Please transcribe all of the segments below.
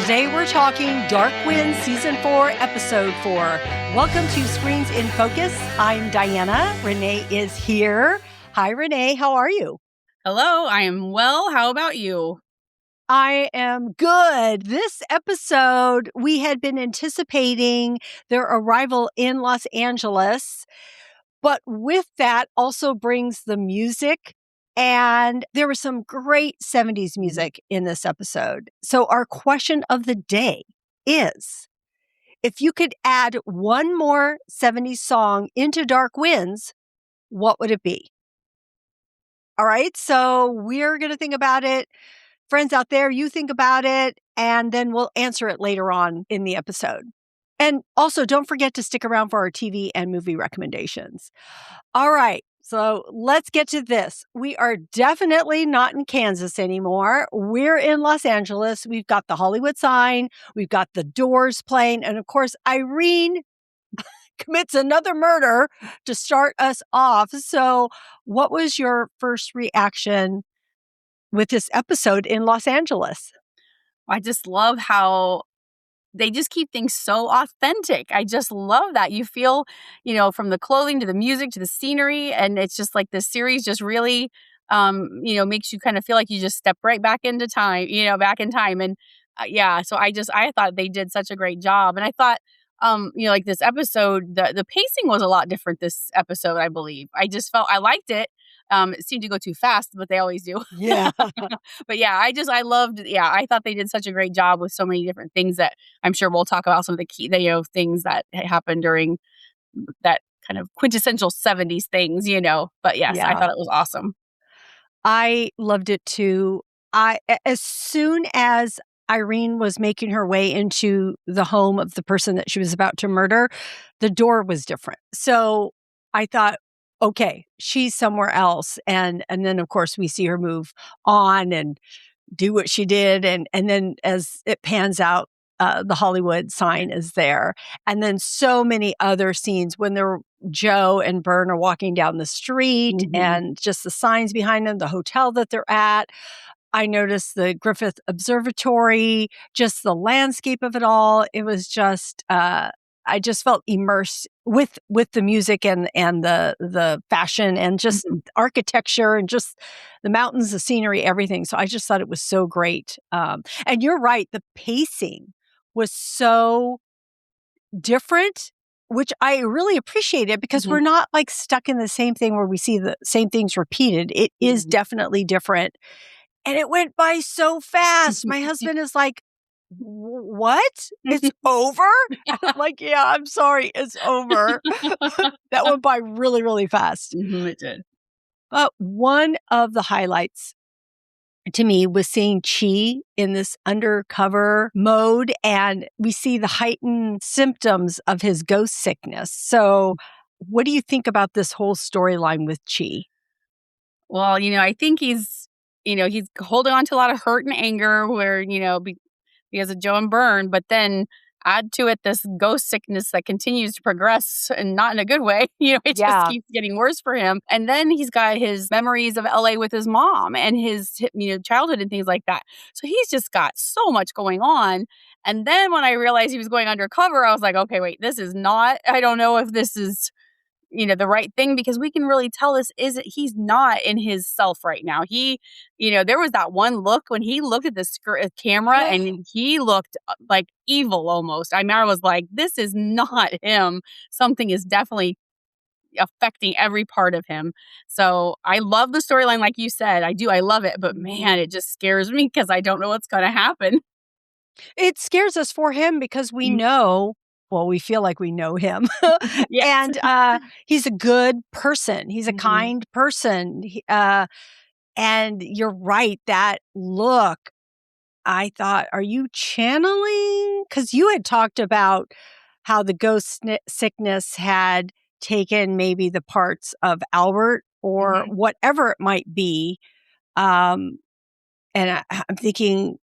Today we're talking Dark Winds Season 4, Episode 4. Welcome to Screens in Focus. I'm Diana. Renee is here. Hi, Renee. How are you? Hello, I am well. How about you? I am good. This episode, we had been anticipating their arrival in Los Angeles, but with that also brings the music. And there was some great 70s music in this episode. So our question of the day is, if you could add one more 70s song into Dark Winds, what would it be? All right, so we're going to think about it. Friends out there, you think about it, and then we'll answer it later on in the episode. And also, don't forget to stick around for our TV and movie recommendations. All right, so let's get to this. We are definitely not in Kansas anymore. We're in Los Angeles. We've got the Hollywood sign. We've got the Doors playing. And of course, Irene commits another murder to start us off. So what was your first reaction with this episode in Los Angeles? I just love how they just keep things so authentic. I just love that. You feel, from the clothing to the music to the scenery. And it's just like this series just really, makes you kind of feel like you just step right back into time, back in time. And so I thought they did such a great job. And I thought, like this episode, the pacing was a lot different this episode, I believe. I just felt I liked it. It seemed to go too fast, but they always do. Yeah. But I thought they did such a great job with so many different things that I'm sure we'll talk about some of the key, things that happened during that kind of quintessential 70s things, But yes, I thought it was awesome. I loved it too. As soon as Irene was making her way into the home of the person that she was about to murder, the door was different. So I thought, okay, she's somewhere else. And then, of course, we see her move on and do what she did. And then as it pans out, the Hollywood sign is there. And then so many other scenes when Joe and Bern are walking down the street and just the signs behind them, the hotel that they're at. I noticed the Griffith Observatory, just the landscape of it all. It was just, I just felt immersed with the music and the fashion and just architecture and just the mountains, the scenery, everything. So I just thought it was so great. And you're right, the pacing was so different, which I really appreciated because we're not like stuck in the same thing where we see the same things repeated. It is definitely different. And it went by so fast. My husband is like, what? It's over? And I'm like, yeah, I'm sorry. It's over. That went by really, really fast. It did. But one of the highlights to me was seeing Chee in this undercover mode. And we see the heightened symptoms of his ghost sickness. So what do you think about this whole storyline with Chee? Well, I think he's holding on to a lot of hurt and anger where, because of Joe and Bern, but then add to it this ghost sickness that continues to progress and not in a good way. It just keeps getting worse for him. And then he's got his memories of LA with his mom and his, childhood and things like that. So he's just got so much going on. And then when I realized he was going undercover, I was like, okay, wait, I don't know if this is the right thing, because we can really tell he's not in his self right now. He, there was that one look when he looked at the camera and he looked like evil almost. I was like, this is not him. Something is definitely affecting every part of him. So I love the storyline. Like you said, I do. I love it. But man, it just scares me because I don't know what's going to happen. It scares us for him because we know, well, we feel like we know him. Yes. And he's a good person. He's a kind person. And you're right, that look, I thought, are you channeling? Because you had talked about how the ghost sickness had taken maybe the parts of Albert or whatever it might be. And I'm thinking,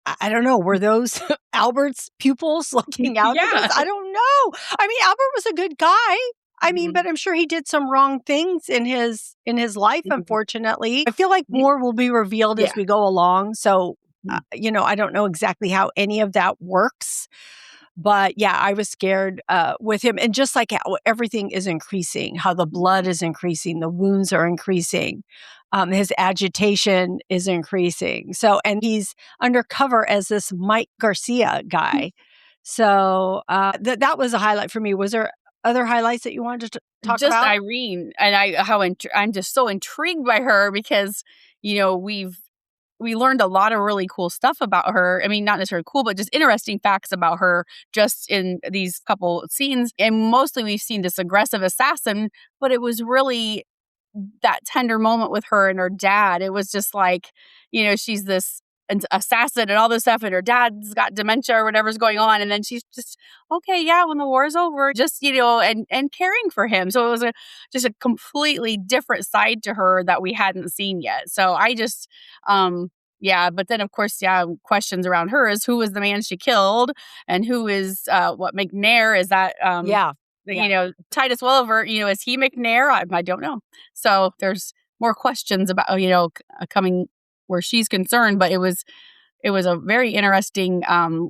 I don't know, were those Albert's pupils looking out at us? I don't know. I mean, Albert was a good guy. I mean, but I'm sure he did some wrong things in his life, unfortunately. I feel like more will be revealed as we go along. So I don't know exactly how any of that works. But yeah, I was scared with him. And just like how everything is increasing, how the blood is increasing, the wounds are increasing, his agitation is increasing. So, and he's undercover as this Mike Garcia guy. So that was a highlight for me. Was there other highlights that you wanted to talk Just about? Irene, and I'm just so intrigued by her because we learned a lot of really cool stuff about her. I mean, not necessarily cool, but just interesting facts about her just in these couple scenes. And mostly we've seen this aggressive assassin, but it was really that tender moment with her and her dad. It was just like, she's this assassin and all this stuff, and her dad's got dementia or whatever's going on. And then she's just, okay, yeah, when the war's over, just, and caring for him. So it was just a completely different side to her that we hadn't seen yet. So I just, yeah, but then of course, questions around her is who was the man she killed and who is, what McNair is that, Yeah. Titus Welliver, is he McNair? I don't know. So there's more questions about, coming where she's concerned, but it was a very interesting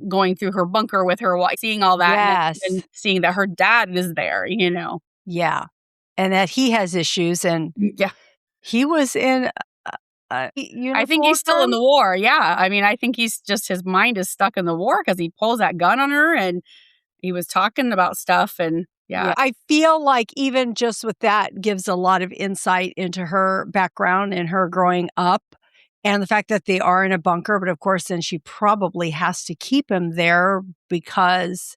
going through her bunker with her, seeing all that, Yes. and seeing that her dad is there. Yeah. And that he has issues, and Yeah, he was in a I think he's still in uniform. the war. Yeah, I mean, I think his mind is stuck in the war because he pulls that gun on her, and he was talking about stuff, and yeah. I feel like even just with that gives a lot of insight into her background and her growing up. And the fact that they are in a bunker, but of course, then she probably has to keep him there because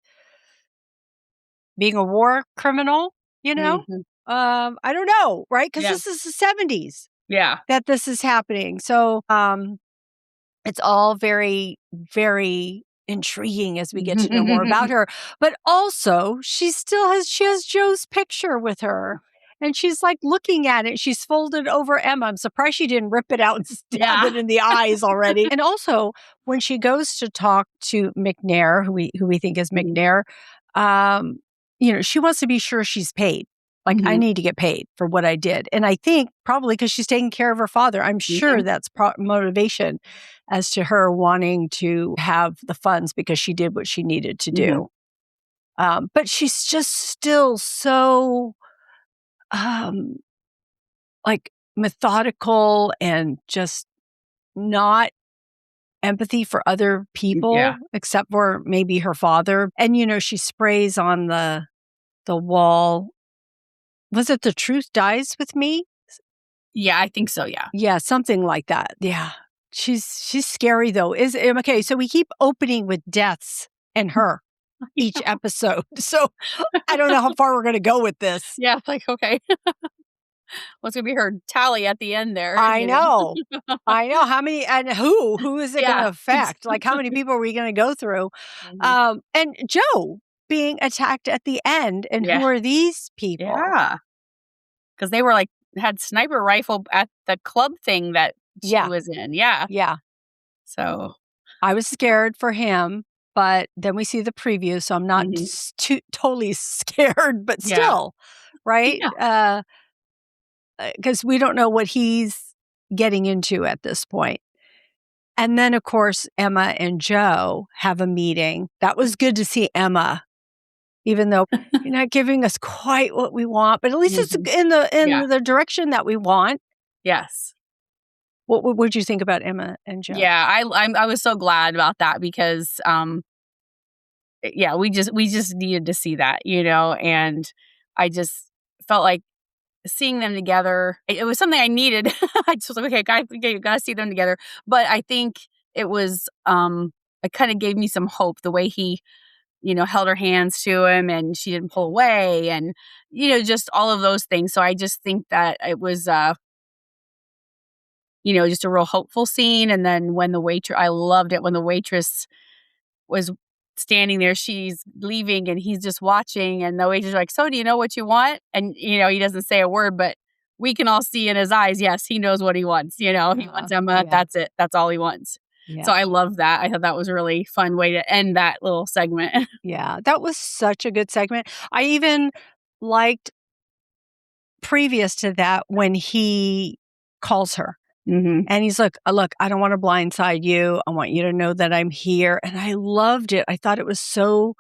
being a war criminal, Mhm. I don't know, right? Because Yeah, this is the 70s yeah. that this is happening. So it's all very, very intriguing as we get to know more about her. But also, she has Joe's picture with her. And she's like looking at it. She's folded over Emma. I'm surprised she didn't rip it out and stab Yeah. it in the eyes already. And also, when she goes to talk to McNair, who we think is Mhm. McNair, she wants to be sure she's paid. Like, I Mhm. need to get paid for what I did. And I think probably because she's taking care of her father. I'm sure Mhm. that's motivation as to her wanting to have the funds because she did what she needed to Mhm. do. But she's just still so um, like methodical and just not empathy for other Yeah. people except for maybe her father. And she sprays on the wall. Was it "The Truth Dies with Me"? Yeah, I think so, yeah. Yeah, something like that. Yeah. She's scary though. Okay, so we keep opening with deaths and her each episode. So I don't know how far we're gonna go with this. Yeah, like, okay. What's gonna be her tally at the end there, I know. I know. How many and who is it gonna Yeah. affect? Like, how many people are we gonna go through? Mhm. And Joe being attacked at the end, and Yeah. who are these people? Yeah. 'Cause they were, like, had sniper rifle at the club thing that she Yeah. was in, yeah. Yeah. So I was scared for him, but then we see the preview, so I'm not mhm. too totally scared, but Yeah. still, right? Yeah. Because we don't know what he's getting into at this point. And then, of course, Emma and Joe have a meeting. That was good to see Emma, even though you're not giving us quite what we want, but at least it's Mhm. in Yeah. the direction that we want. Yes. What would you think about Emma and Joe? Yeah, I was so glad about that because, yeah, we just needed to see that, and I just felt like seeing them together, it was something I needed. I just was like, okay, you gotta see them together. But I think it was, it kind of gave me some hope the way he, held her hands to him and she didn't pull away and, just all of those things. So I just think that it was, just a real hopeful scene. And then when I loved it when the waitress was standing there, she's leaving and he's just watching and the waitress is like, so do you know what you want? And, he doesn't say a word, but we can all see in his eyes, yes, he knows what he wants. He wants Emma. Yeah. That's it. That's all he wants. So Yeah. I love that. I thought that was a really fun way to end that little segment. Yeah. That was such a good segment. I even liked previous to that when he calls her And he's like, look, I don't want to blindside you. I want you to know that I'm here. And I loved it. I thought it was so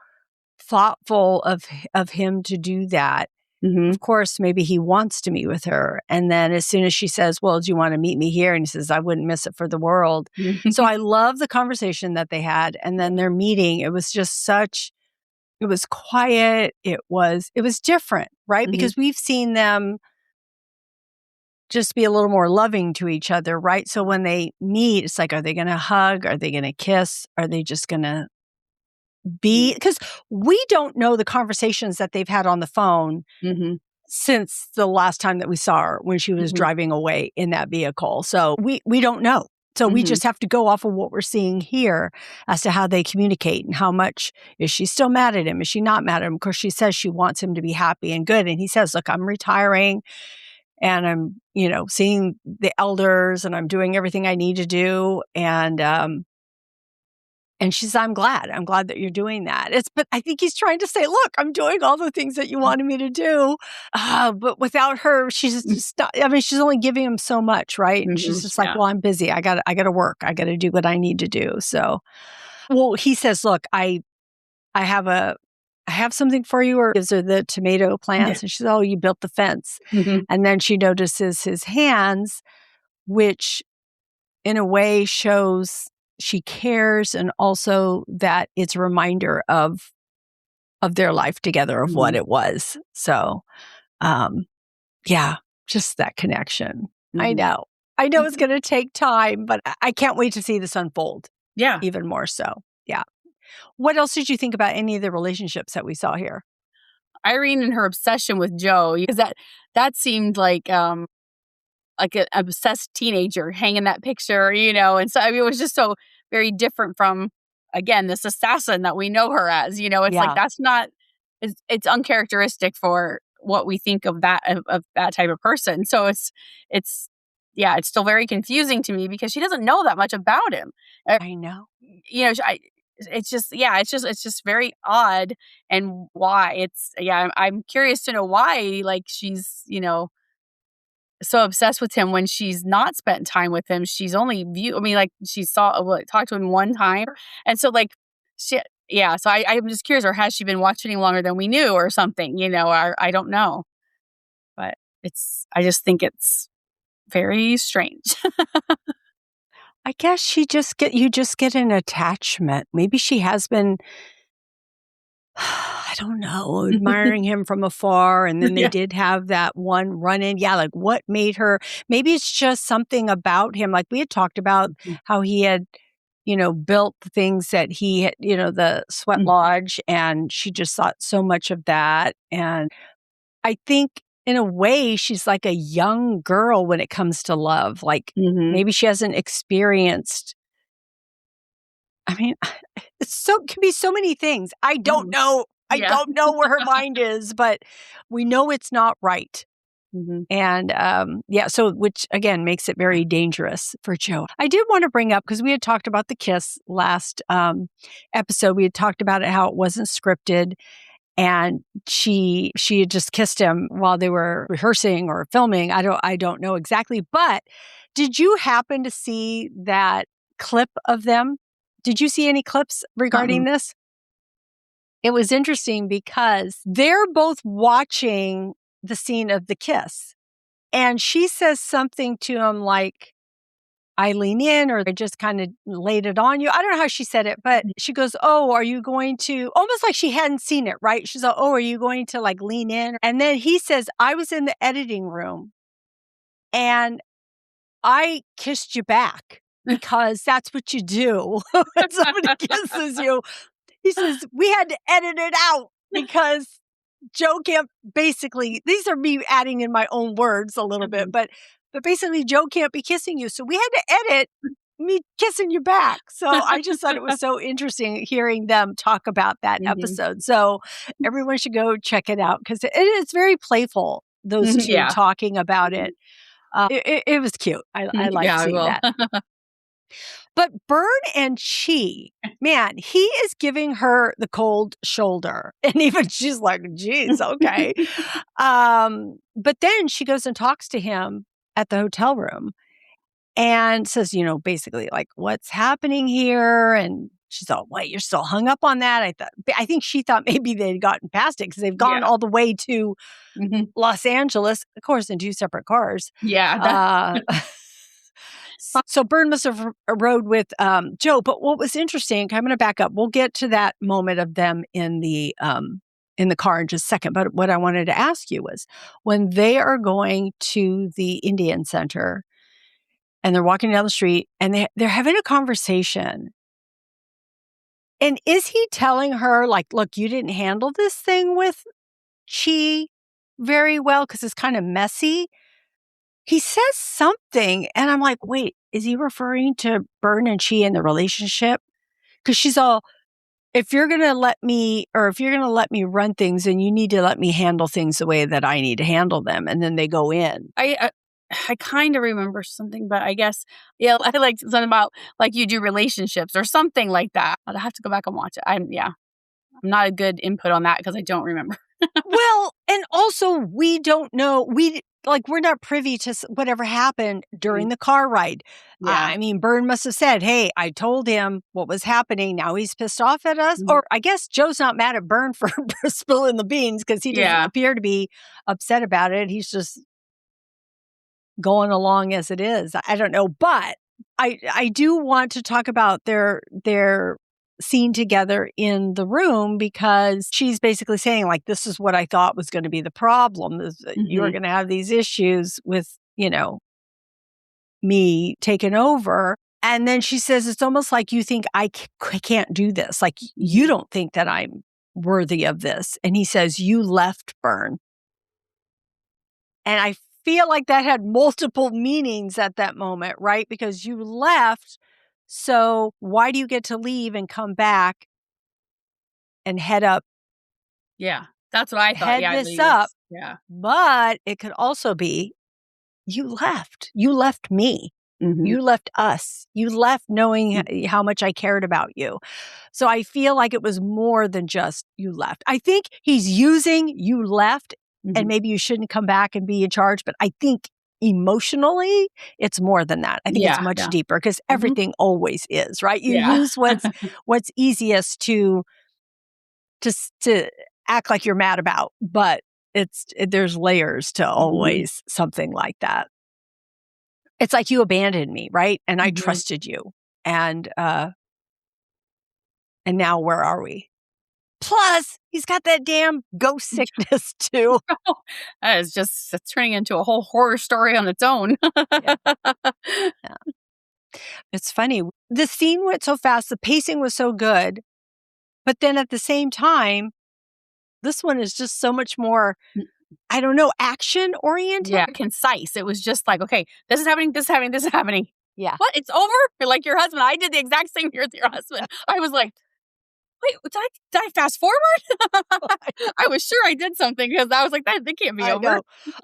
thoughtful of him to do that. Of course, maybe he wants to meet with her. And then as soon as she says, well, do you want to meet me here? And he says, I wouldn't miss it for the world. So I love the conversation that they had. And then their meeting, it was just it was quiet. It was different, right? Because we've seen them just be a little more loving to each other, right? So when they meet, it's like, are they going to hug? Are they going to kiss? Are they just going to be? Because we don't know the conversations that they've had on the phone since the last time that we saw her when she was driving away in that vehicle. So we don't know. So we just have to go off of what we're seeing here as to how they communicate and how much is she still mad at him? Is she not mad at him? Of course, she says she wants him to be happy and good. And he says, look, I'm retiring. And I'm, seeing the elders and I'm doing everything I need to do. And she says, I'm glad that you're doing that. But I think he's trying to say, look, I'm doing all the things that you wanted me to do. But without her, she's just not, she's only giving him so much, right? And she's just like, well, I'm busy. I gotta work. I gotta do what I need to do. So, well, he says, look, I have something for you, or gives her the tomato plants. And she says, oh, you built the fence. And then she notices his hands, which in a way shows she cares, and also that it's a reminder of their life together, of what it was. So, just that connection. I know it's going to take time, but I can't wait to see this unfold. Yeah. Even more so. Yeah. What else did you think about any of the relationships that we saw here? Irene and her obsession with Joe, because that seemed like an obsessed teenager hanging that picture, and so it was just so very different from, again, this assassin that we know her as. It's like that's not, it's uncharacteristic for what we think of that type of person. So it's still very confusing to me because she doesn't know that much about him. I know. It's just very odd, and why I'm curious to know why, like, she's, so obsessed with him when she's not spent time with him. She's only she talked to him one time. And so so I'm just curious, or has she been watching longer than we knew or something, or I don't know. But I just think it's very strange. I guess you just get an attachment. Maybe she has been, I don't know, admiring him from afar. And then they did have that one run-in. Yeah, like what made her, maybe it's just something about him. Like we had talked about how he had, built the things that he had, the sweat lodge, and she just thought so much of that. And I think in a way, she's like a young girl when it comes to love. Like maybe she hasn't experienced. It can be so many things. I don't know. I don't know where her mind is, but we know it's not right. And so which again makes it very dangerous for Joe. I did want to bring up, because we had talked about the kiss last episode. We had talked about it, how it wasn't scripted. And she had just kissed him while they were rehearsing or filming. I don't know exactly. But did you happen to see that clip of them? Did you see any clips regarding this? It was interesting because they're both watching the scene of the kiss. And she says something to him like, I lean in, or I just kind of laid it on you. I don't know how she said it, but she goes, oh, are you going to, almost like she hadn't seen it, right? She's like, oh, are you going to like lean in? And then he says, I was in the editing room and I kissed you back, because that's what you do when somebody kisses you. He says, we had to edit it out because Joe can't, basically, these are me adding in my own words a little bit, but basically Joe can't be kissing you. So we had to edit me kissing you back. So I just thought it was so interesting hearing them talk about that episode. So everyone should go check it out, because it is very playful, those two talking about it. It was cute. I liked seeing that. But Bern and Chee, man, he is giving her the cold shoulder. And even she's like, geez, okay. But then she goes and talks to him at the hotel room. and says, basically like, what's happening here? And she's all, wait, you're still hung up on that? I think she thought maybe they'd gotten past it because they've gone Yeah. all the way to Mhm. Los Angeles, of course, in 2 separate cars. Yeah. That, So Bern must have rode with Joe. But what was interesting, I'm going to back up. We'll get to that moment of them in the car in just a second. But what I wanted to ask you was when they are going to the Indian Center and they're walking down the street and they're having a conversation. And is he telling her, like, look, you didn't handle this thing with Chee very well because it's kind of messy? He says something, and I'm like, wait, is he referring to Bern and Chee in the relationship? Because she's all, if you're going to let me run things, then you need to let me handle things the way that I need to handle them. And then they go in. I kind of remember something, but I guess, I like something about like you do relationships or something like that. I'll have to go back and watch it. I'm not a good input on that because I don't remember. Well, and also we don't know. We're not privy to whatever happened during the car ride. Yeah. I mean, Bern must have said, hey, I told him what was happening. Now he's pissed off at us. Or I guess Joe's not mad at Bern for spilling the beans because he doesn't appear to be upset about it. He's just going along as it is. I don't know. But I do want to talk about their scene together in the room because she's basically saying, like, this is what I thought was going to be the problem. Is that you're going to have these issues with, me taking over. And then she says, it's almost like you think I can't do this. Like, you don't think that I'm worthy of this. And he says, you left, Bern. And I feel like that had multiple meanings at that moment, right? Because you left. So why do you get to leave and come back and head up? Yeah. That's what I thought. Head this up. Yeah. But it could also be you left. You left me. You left us. You left knowing how much I cared about you. So I feel like it was more than just you left. I think he's using you left and maybe you shouldn't come back and be in charge. But I think emotionally, it's more than that. I think it's much deeper because everything always is, right? You use what's easiest to act like you're mad about, but there's layers to always something like that. It's like you abandoned me, right? And I trusted you. And now where are we? Plus, he's got that damn ghost sickness too. That is just turning into a whole horror story on its own. Yeah. It's funny. The scene went so fast. The pacing was so good. But then at the same time, this one is just so much more, I don't know, action oriented. Yeah, concise. It was just like, okay, this is happening, this is happening, this is happening. Yeah. What? It's over? You're like your husband. I did the exact same here with your husband. I was like, wait, did I fast forward? I was sure I did something because I was like, that can't be over.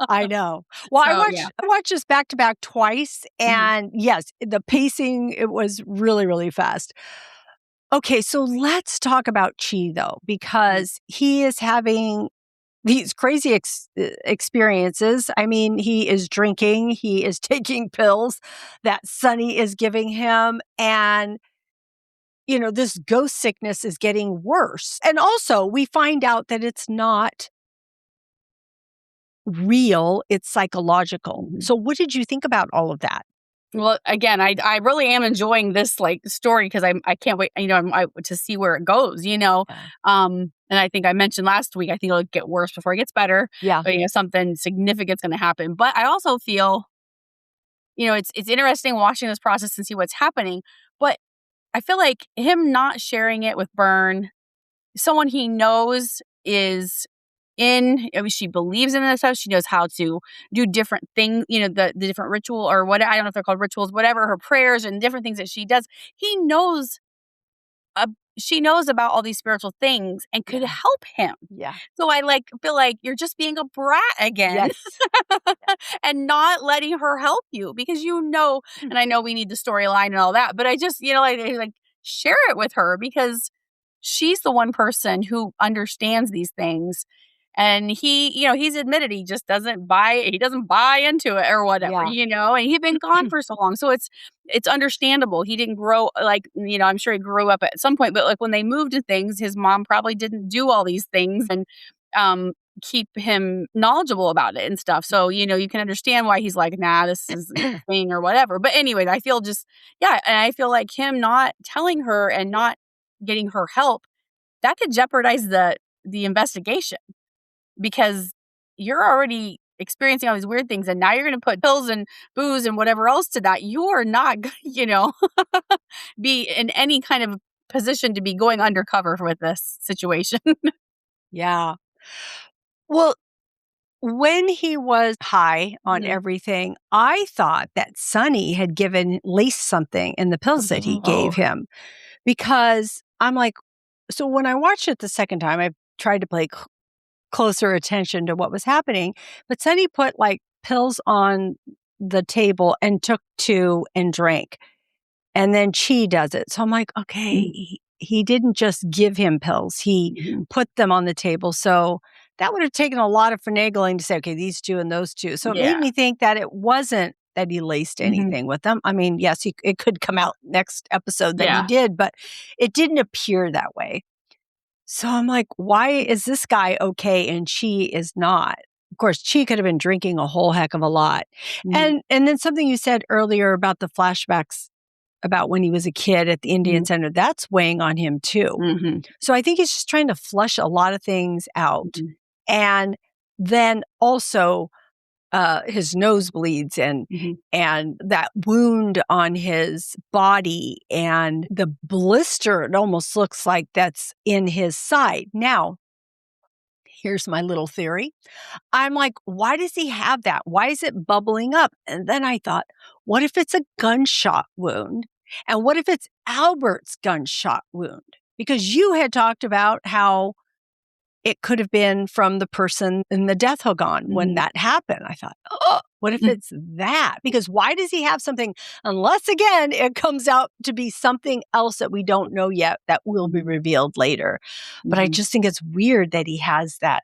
I know. Well, I watched this back to back twice. And yes, the pacing, it was really, really fast. Okay, so let's talk about Chee though, because he is having these crazy experiences. I mean, he is drinking, he is taking pills that Sonny is giving him. And, this ghost sickness is getting worse. And also, we find out that it's not real, it's psychological. So what did you think about all of that? Well, again, I really am enjoying this story because I can't wait, to see where it goes, And I think I mentioned last week, I think it'll get worse before it gets better. Yeah. But something significant's going to happen. But I also feel, it's interesting watching this process and see what's happening. But I feel like him not sharing it with Bern, someone he knows is she believes in this stuff. She knows how to do different things, the different ritual or what, I don't know if they're called rituals, whatever, her prayers and different things that she does. She knows about all these spiritual things and could help him. Yeah. So I feel like you're just being a brat again and not letting her help you because and I know we need the storyline and all that, but I just, share it with her because she's the one person who understands these things And he's admitted he just doesn't buy into it or whatever, Yeah. and he'd been gone for so long. So it's understandable. He didn't grow like, I'm sure he grew up at some point, but like when they moved to things, his mom probably didn't do all these things and keep him knowledgeable about it and stuff. So, you can understand why he's like, nah, this is a thing or whatever. But anyway, I feel and I feel like him not telling her and not getting her help, that could jeopardize the investigation, because you're already experiencing all these weird things, and now you're going to put pills and booze and whatever else to that. You're not, be in any kind of position to be going undercover with this situation. Yeah. Well, when he was high on Mhm. everything, I thought that Sonny had laced something in the pills that he Oh. gave him, because I'm like, so when I watched it the second time, I tried to pay closer attention to what was happening, but Sonny put like pills on the table and took two and drank. And then Chee does it. So I'm like, okay, Mhm. he didn't just give him pills. He Mhm. put them on the table. So that would have taken a lot of finagling to say, okay, these two and those two. So it made Yeah. me think that it wasn't that he laced Mhm. anything with them. I mean, yes, it could come out next episode that he Yeah. did, but it didn't appear that way. So I'm like, why is this guy okay and Chee is not? Of course, Chee could have been drinking a whole heck of a lot. Mhm. And then something you said earlier about the flashbacks about when he was a kid at the Indian Mhm. Center, that's weighing on him too. Mhm. So I think he's just trying to flush a lot of things out. Mhm. And then also his nosebleeds Mhm. and that wound on his body and the blister, it almost looks like that's in his side. Now, here's my little theory. I'm like, why does he have that? Why is it bubbling up? And then I thought, what if it's a gunshot wound? And what if it's Albert's gunshot wound? Because you had talked about how it could have been from the person in the death hogan when Mhm. that happened. I thought, oh, what if Mhm. it's that? Because why does he have something, unless again, it comes out to be something else that we don't know yet that will be Mhm. revealed later. But I Mhm. just think it's weird that he has that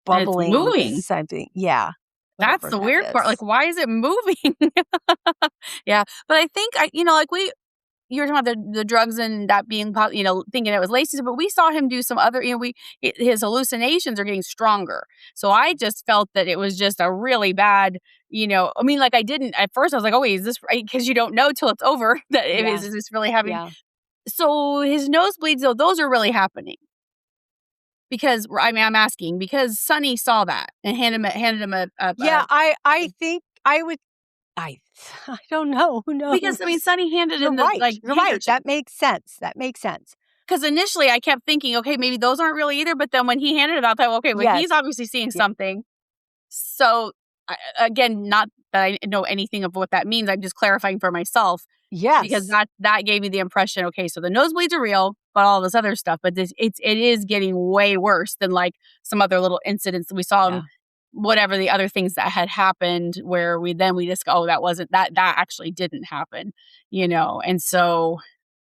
And it's bubbling moving. something. Yeah. That's Whatever the that weird part. Like, is. why is it moving? Yeah. But I think like you were talking about the drugs and that being, thinking it was laces, but we saw him do some other, his hallucinations are getting stronger. So I just felt that it was just a really bad, I mean, like I didn't, at first I was like, oh, wait, is this right? Because you don't know till it's over that Yeah. is this really happening? Yeah. So his nosebleeds, though, those are really happening. Because, I mean, I'm asking because Sonny saw that and handed him Yeah. I think I would, I, I don't know. Who knows? because, I mean, Sonny handed You're him the, right. like, You're right. handkerchief. That makes sense. That makes sense. Because initially I kept thinking, okay, maybe those aren't really either. But then when he handed it out, I thought, okay, well, Yes. he's obviously seeing Yeah. something. So, again, not that I know anything of what that means. I'm just clarifying for myself because Yes. that gave me the impression, okay, so the nosebleeds are real, but all this other stuff, but it is getting way worse than like some other little incidents that we saw in Yeah. whatever the other things that had happened where we just go, oh, that wasn't that actually didn't happen, and so.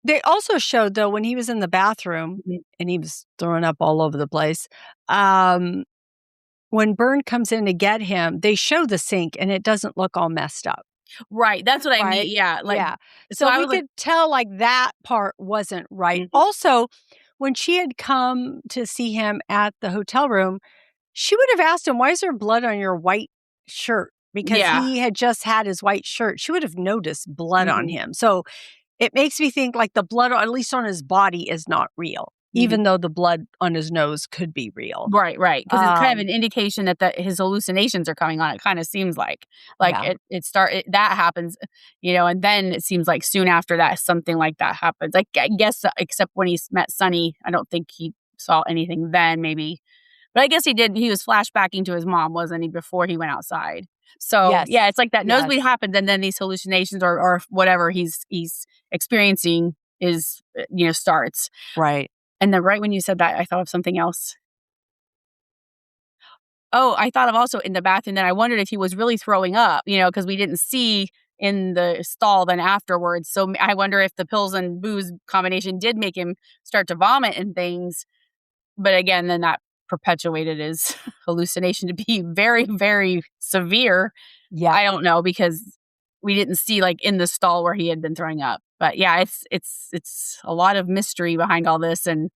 They also showed, though, when he was in the bathroom Mhm. and he was throwing up all over the place, um, when Bern comes in to get him, they show the sink and it doesn't look all messed up. Right, that's what I mean, Right? yeah, like, Yeah. so So I we was like, could tell like that part wasn't right. mhm, Also, when she had come to see him at the hotel room, she would have asked him, "Why is there blood on your white shirt?" Because yeah, he had just had his white shirt. She would have noticed blood on mhm, him. So it makes me think like the blood, at least on his body, is not real, mhm. even though the blood on his nose could be real. Right, because it's kind of Um, an indication that his hallucinations are coming on, it kinda seems like yeah. that happens, and then it seems like soon after that, something like that happens. Like, I guess, except when he met Sonny, I don't think he saw anything then, maybe. But I guess he did. He was flashbacking to his mom, wasn't he, before he went outside? So, yeah, Yes. it's like that nosebleed Yes. happened, and then these hallucinations or whatever he's experiencing starts. Right. And then right when you said that, I thought of something else. Oh, I thought of also in the bathroom that I wondered if he was really throwing up, because we didn't see in the stall then afterwards. So I wonder if the pills and booze combination did make him start to vomit and things. But again, then that perpetuated his hallucination to be very, very severe. Yeah. I don't know, because we didn't see like in the stall where he had been throwing up. But yeah, it's a lot of mystery behind all this, and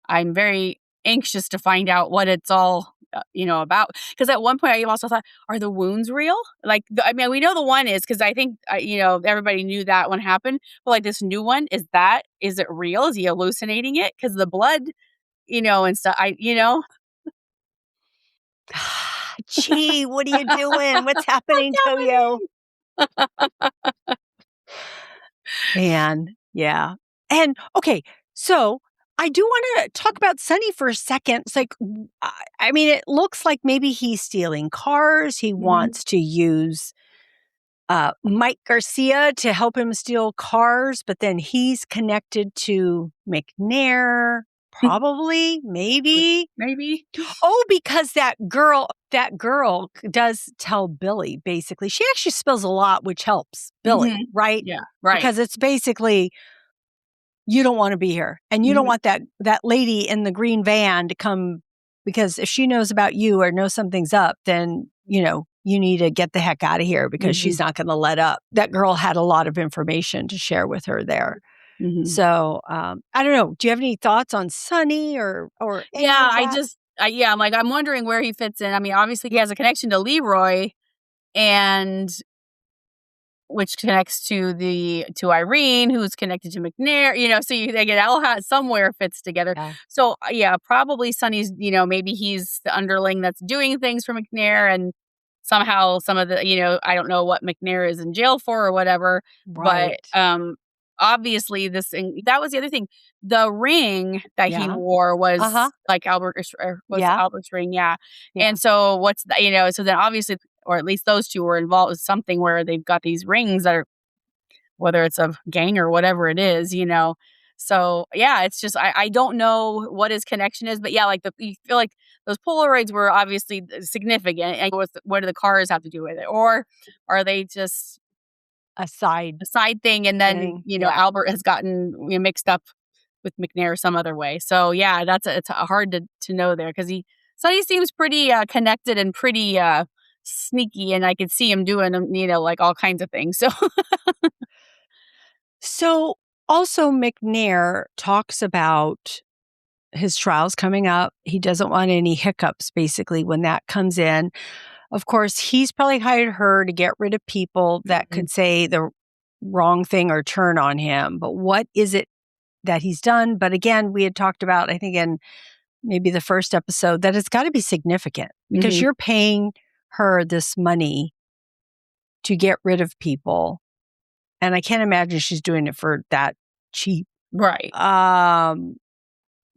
I'm very anxious to find out what it's all about. Because at one point I also thought, are the wounds real? Like, I mean, we know the one is, because I think everybody knew that one happened. But like this new one, is it real? Is he hallucinating it? Because the blood, and stuff. Chee, what are you doing? What's happening What's to you? happening? Man, yeah. And okay, so I do want to talk about Sonny for a second. It's like, I mean, it looks like maybe he's stealing cars. He Mhm. wants to use Mike Garcia to help him steal cars, but then he's connected to McNair, probably, maybe. Maybe. Oh, because that girl does tell Billy, basically. She actually spills a lot, which helps Billy, Mhm. right? Yeah, right. Because it's basically, you don't want to be here. And you don't Mhm. want that lady in the green van to come, because if she knows about you or knows something's up, then, you need to get the heck out of here, because Mhm. she's not going to let up. That girl had a lot of information to share with her there. Mhm. So, I don't know. Do you have any thoughts on Sonny or any Yeah, of that? I'm wondering where he fits in. I mean, obviously he has a connection to Leroy, and which connects to Irene, who's connected to McNair, so they get all somewhere fits together. Yeah. So yeah, probably Sonny's, maybe he's the underling that's doing things for McNair, and somehow some of the, I don't know what McNair is in jail for or whatever, but Right. obviously that was the other thing. The ring that he Yeah. wore Uh-huh. was like was Yeah. Albert's ring, yeah. Yeah. And so so then obviously, or at least those two were involved with something where they've got these rings that are, whether it's a gang or whatever it is. So yeah, it's just I don't know what his connection is, but yeah, like you feel like those Polaroids were obviously significant, and what do the cars have to do with it, or are they just A side a side thing? And then thing. Yeah. Albert has gotten mixed up with McNair some other way. So yeah, it's hard to know there, because Sonny seems pretty connected and pretty sneaky, and I could see him doing like all kinds of things. So So also McNair talks about his trials coming up. He doesn't want any hiccups, basically, when that comes in. Of course, he's probably hired her to get rid of people that could say the wrong thing or turn on him. But what is it that he's done? But again, we had talked about, I think in maybe the first episode, that it's got to be significant, because Mhm. you're paying her this money to get rid of people. And I can't imagine she's doing it for that cheap. Right.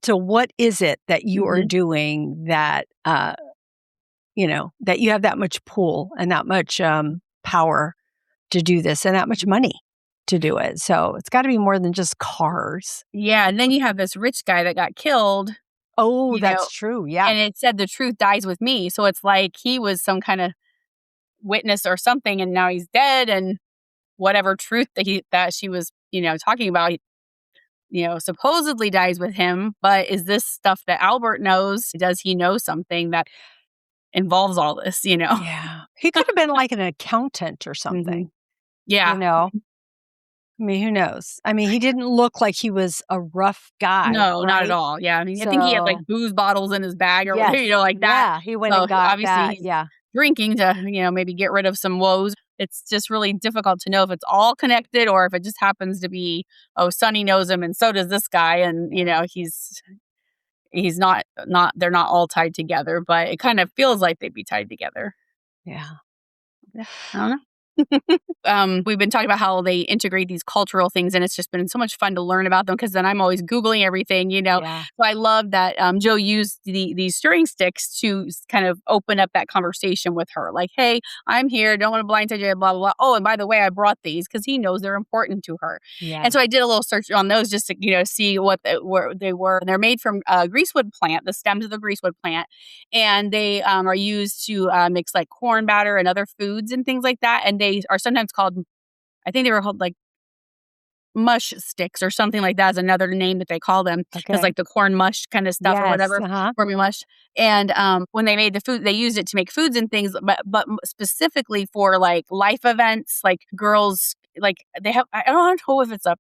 So what is it that you are Mhm. doing that, that you have that much pull and that much power to do this and that much money to do it? So it's got to be more than just cars. Yeah, and then you have this rich guy that got killed, Oh, you know, that's true. Yeah. and it said the truth dies with me. So it's like he was some kind of witness or something, and now he's dead, and whatever truth that she was, talking about, supposedly dies with him. But is this stuff that Albert knows? Does he know something that involves all this? Yeah. He could have been like an accountant or Mhm. something, you Yeah. know? I mean, who knows? I mean, he didn't look like he was a rough guy, No, not at right? all. Yeah, I mean, I think he had, like, So, booze bottles in his bag or yes. like that. Yeah. He went So, and got obviously, that. he's Yeah. drinking to, maybe get rid of some woes. It's just really difficult to know if it's all connected or if it just happens to be, oh, Sonny knows him and so does this guy, and, he's not they're not all tied together, but it kind of feels like they'd be tied together. Yeah. Yeah, I don't know. We've been talking about how they integrate these cultural things, and it's just been so much fun to learn about them, because then I'm always Googling everything. Yeah. So I love that Joe used these stirring sticks to kind of open up that conversation with her. Like, hey, I'm here. Don't want to blindside you, blah, blah, blah. Oh, and by the way, I brought these because he knows they're important to her. Yeah. And so I did a little search on those just to, see where they were. And they're made from greasewood plant, the stems of the greasewood plant. And they are used to mix like corn batter and other foods and things like that. And they are sometimes called, I think they were called like mush sticks or something like that is another name that they call them. Okay. It's like the corn mush kind of stuff or whatever, Uh-huh. cornmeal mush. And when they made the food, they used it to make foods and things, but specifically for like life events, like girls, like they have, I don't know if it's a,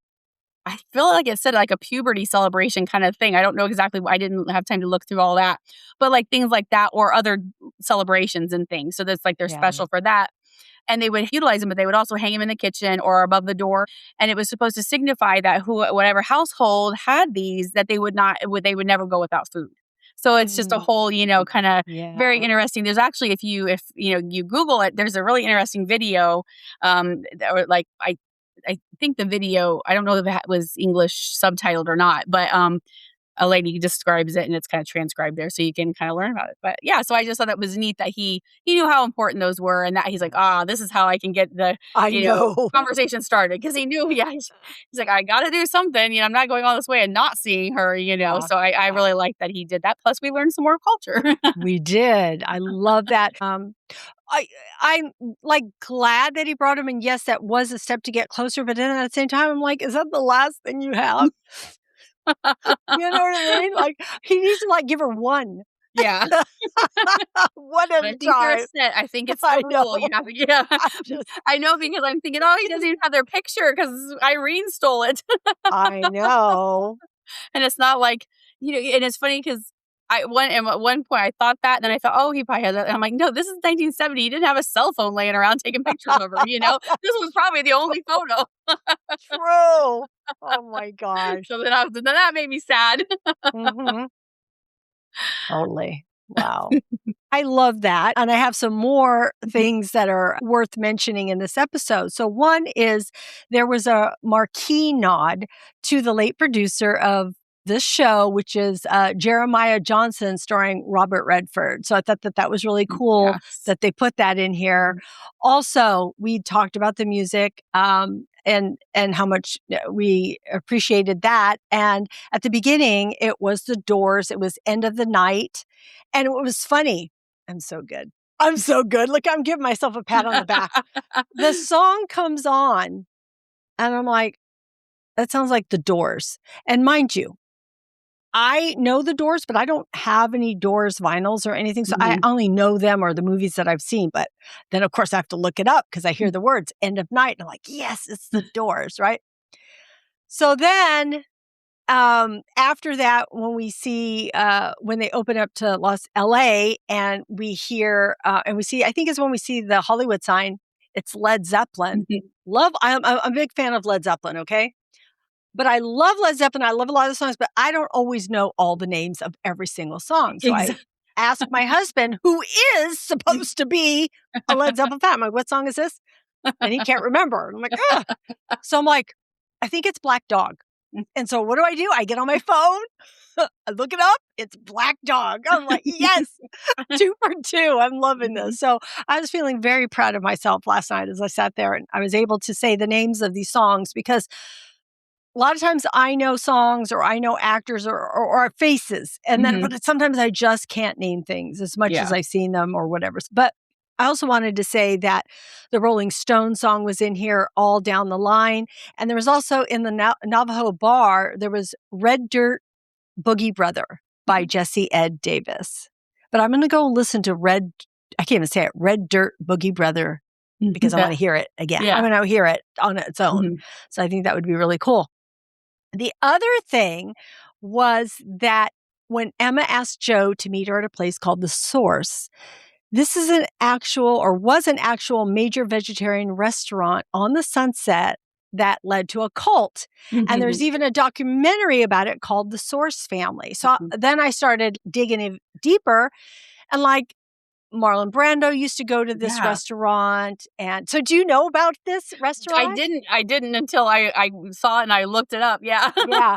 I feel like it said like a puberty celebration kind of thing. I don't know exactly. I didn't have time to look through all that, but like things like that or other celebrations and things. So that's like they're Yeah. special for that. And they would utilize them, but they would also hang them in the kitchen or above the door. And it was supposed to signify that whatever household had these, that they would never go without food. So it's just a whole, kind of Yeah. very interesting. There's actually, if you Google it, there's a really interesting video. Or like I think the video, I don't know if it was English subtitled or not, but a lady describes it and it's kind of transcribed there so you can kind of learn about it. But yeah, so I just thought that was neat that he knew how important those were and that he's like, this is how I can get the I know. conversation started because he knew, he's like, I got to do something, I'm not going all this way and not seeing her, so I really like that he did that. Plus we learned some more culture. We did. I love that. I'm like glad that he brought him, and yes, that was a step to get closer. But then at the same time, I'm like, is that the last thing you have? You know what I mean? Like he needs to like give her one. Yeah. One at a time. I think it's I the rule. know. You have to, I know because I'm thinking, he doesn't even have their picture because Irene stole it. I know. And it's not like, and it's funny because at one point I thought that, and then I thought, he probably has that. And I'm like, no, this is 1970. He didn't have a cell phone laying around taking pictures of her, This was probably the only photo. True. Oh my gosh. So then that made me sad. Mm-hmm. Totally. Wow. I love that. And I have some more things that are worth mentioning in this episode. So one is there was a marquee nod to the late producer of this show, which is Jeremiah Johnson starring Robert Redford. So I thought that was really cool that they put that in here. Also, we talked about the music and how much we appreciated that. And at the beginning, it was The Doors. It was End of the Night. And it was funny. I'm so good. I'm so good. Look, I'm giving myself a pat on the back. The song comes on and I'm like, that sounds like The Doors. And mind you, I know The Doors, but I don't have any Doors vinyls or anything. So I only know them or the movies that I've seen. But then, of course, I have to look it up because I hear the words End of Night. And I'm like, yes, it's The Doors, right? So then after that, when we see, when they open up to LA and we hear, and we see, I think it's when we see the Hollywood sign, it's Led Zeppelin. I'm a big fan of Led Zeppelin, okay? But I love Led Zeppelin. I love a lot of the songs, but I don't always know all the names of every single song. So I asked my husband, who is supposed to be a Led Zeppelin fan. I'm like, what song is this? And he can't remember. And I'm like, ugh. So I'm like, I think it's Black Dog. And so what do? I get on my phone, I look it up. It's Black Dog. I'm like, yes, 2 for 2. I'm loving this. So I was feeling very proud of myself last night as I sat there and I was able to say the names of these songs because a lot of times I know songs or I know actors or faces. And then but sometimes I just can't name things as much as I've seen them or whatever. But I also wanted to say that the Rolling Stones song was in here all down the line. And there was also in the Navajo Bar, there was Red Dirt Boogie Brother by Jesse Ed Davis. But I'm going to go listen to I can't even say it, Red Dirt Boogie Brother because I want to hear it again. I want to hear it on its own. So I think that would be really cool. The other thing was that when Emma asked Joe to meet her at a place called The Source, this is was an actual major vegetarian restaurant on the Sunset that led to a cult. And there's even a documentary about it called The Source Family. So then I started digging in deeper and like Marlon Brando used to go to this restaurant. And so do you know about this restaurant? I didn't until I saw it and I looked it up. Yeah. Yeah.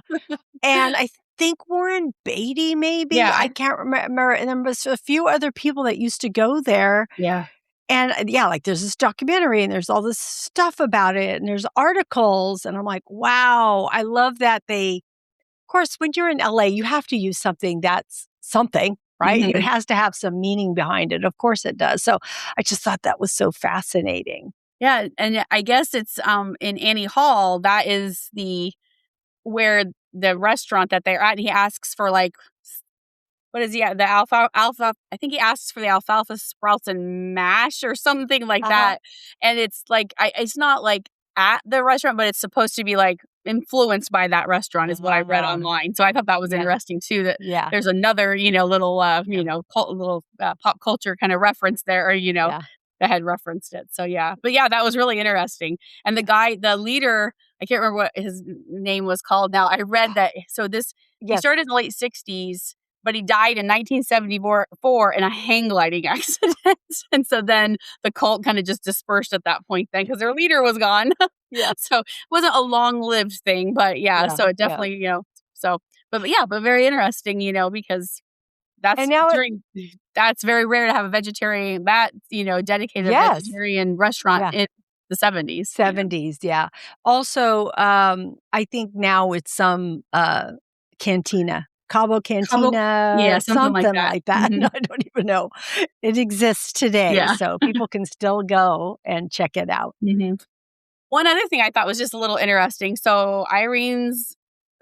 And I think Warren Beatty, maybe. Yeah. I can't remember. And there was a few other people that used to go there. Yeah. And like there's this documentary and there's all this stuff about it and there's articles. And I'm like, wow, I love that of course, when you're in LA, you have to use something that's something. Right? It has to have some meaning behind it. Of course it does. So I just thought that was so fascinating. Yeah, and I guess it's, in Annie Hall, that is where the restaurant that they're at, he asks for, like, what is he at? The alpha I think he asks for the alfalfa sprouts and mash or something like Uh-huh. that, and it's, like, it's not, like, at the restaurant, but it's supposed to be, like, influenced by that restaurant is what I read Uh, online, so I thought that was yeah, interesting too, that yeah, there's another, little, yeah, little, pop culture kinda reference there, or, yeah. that had referenced it, so yeah. But yeah, that was really interesting, and the leader, I can't remember what his name was called now. I read that he Yes. started in the late '60s, but he died in 1974 in a hang gliding accident. And so then the cult kind of just dispersed at that point then because their leader was gone. Yeah, So it wasn't a long-lived thing, but yeah, yeah, so it yeah. definitely, so but yeah, but very interesting, because And that's now it that's very rare to have a vegetarian dedicated a yes. vegetarian restaurant Yeah. in the '70s. Yeah. 70s, yeah. Also, I think now it's some, cantina, Cabo Cabo Cantina, Yeah, something like something that. like that. Mhm. I don't even know. It exists today, Yeah. so people can still go and check it out. Mhm. One other thing I thought was just a little interesting. So Irene's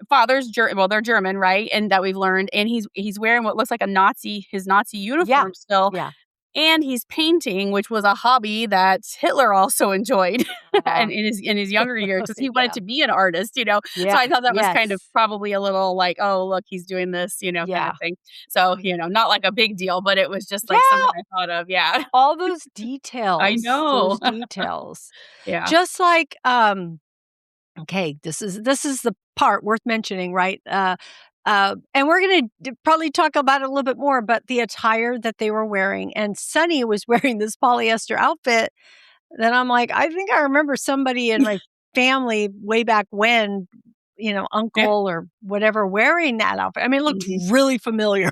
father's they're German, right? And that we've learned, and he's wearing what looks like his Nazi Yeah, uniform still, yeah. and he's painting, which was a hobby that Hitler also enjoyed Uh, and in his younger years because he wanted yeah, to be an artist. So yeah, I thought that was kind of yes, probably a little like, oh, look, he's doing this, kind yeah. of thing. So, not like a big deal, but it was just like something Yeah, I thought of. Yeah. all those I details, know. those details. Yeah. Just like, okay, this is the part worth mentioning, right? And we're gonna probably talk about it a little bit more, but the attire that they were wearing, and Sonny was wearing this polyester outfit that I'm like, I think I remember somebody in my family way back when, Yeah. uncle or whatever, wearing that outfit. I mean, it looked Mhm. really familiar.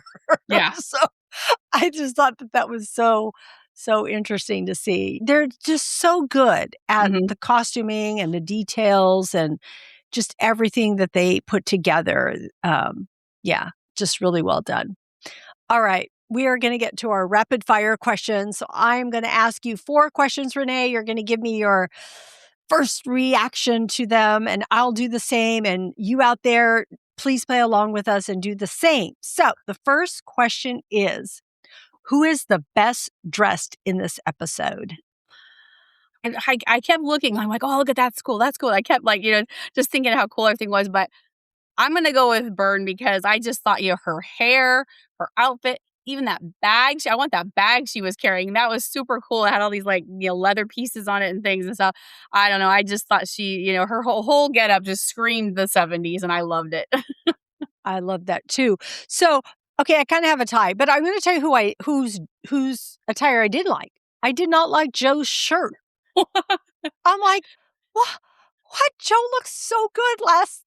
Yeah. So I just thought that that was so interesting to see. They're just so good at Mhm. the costuming and the details and just everything that they put together. Yeah, just really well done. All right. We are going to get to our rapid fire questions. So I'm going to ask you 4 questions, Renee. You're going to give me your first reaction to them, and I'll do the same. And you out there, please play along with us and do the same. So the first question is, who is the best dressed in this episode? And I kept looking, I'm like, "Oh, look at that's cool, that's cool." I kept, like, just thinking how cool everything was, but I'm gonna go with Bern because I just thought, her hair, her outfit, even that bag, I want that bag she was carrying, that was super cool, it had all these, like, leather pieces on it and things and stuff. I don't know, I just thought her whole getup just screamed the '70s, and I loved it. I love that too. So, okay, I kind of have a tie, but I'm going to tell you whose attire I did like. I did not like Joe's shirt. I'm like, what? What? Joe looks so good last